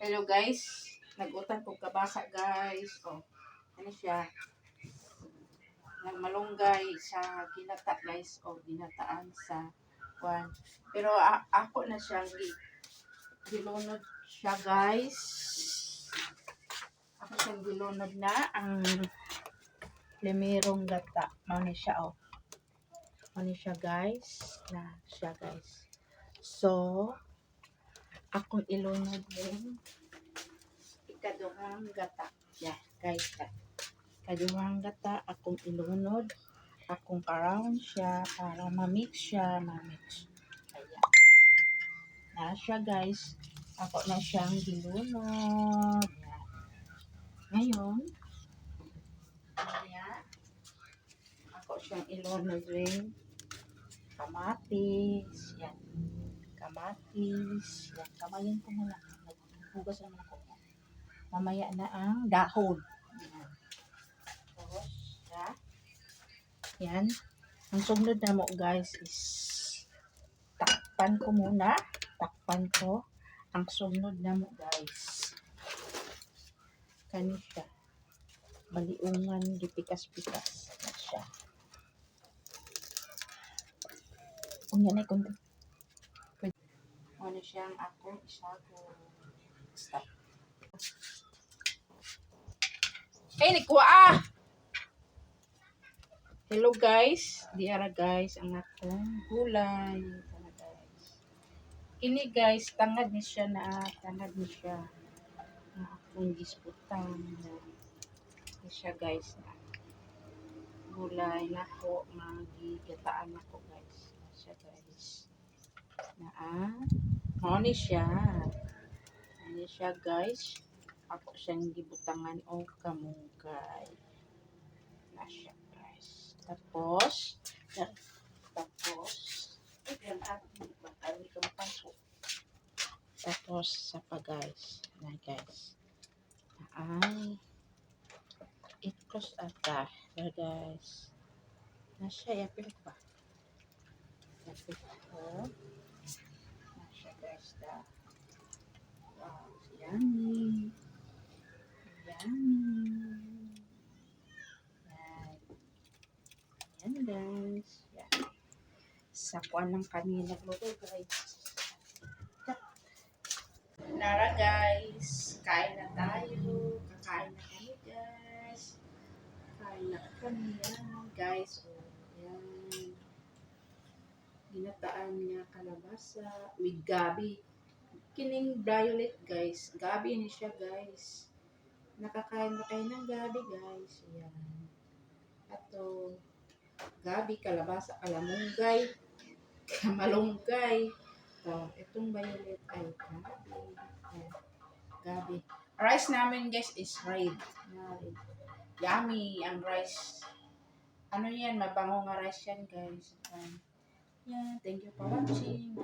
Hello guys, nag-utang ko kabasa guys. Oh, ano siya? Nagmalunggay sa ginata guys. Oh, ginataan sa kwan. Pero ako na siyang gilunod siya guys. Ako siyang gilunod na ang limirong gata. Mano siya oh. Mano siya guys. Na siya guys. So, akong ilunod din ikaduhang gata. Yeah, guys. Kaduhang gata akong ilunod. Akong karound siya para ma-mix siya. Ayan. Na siya guys. Ako na siyang dilunod. Ayan. Ngayon, ayan. Ako siyang ilunod rin. Kamatis. Yan. Kamatis. Yan. Kamayin ko muna. Naghugas naman ako. Mamaya na ang dahon. Yan. Tapos, yan. Ang sunod na mo guys is takpan ko muna. Takpan ko. Ang sunod na mo guys. Kani siya. Baliungan, gipikas-pikas. Na siya. Kung yan ay kunti. Ano siyang ako isago. Stop. Nikuha! Hello guys. Diara guys. Ang akong gulay. Ini guys, tangad ni siya na akong gisputang ni siya guys na gulay na ko magigataan ako guys na siya guys na ni siya guys, ako siyang gibutangan o kamungkay na siya guys, tapos sa pa guys na guys ay itos ata na guys na siya yapil ba yapil ko na siya guys da wow yummy yan guys yan sa kuwan ng kanina nagluto guys. Nara guys, kain na tayo. Kakain na kami guys. Kain na kami yan guys. Oh, yan. Ginataan niya kalabasa with gabi. Kining violet guys. Gabi ni siya guys. Nakakain na kayo ng gabi guys. Yan. Ato, gabi, kalabasa, kalamunggay, kamalunggay. Itong violet ay gabi. Rice namin guys is red. Yummy ang rice. Ano yan? Mabango nga rice yan guys. Yeah, thank you for watching.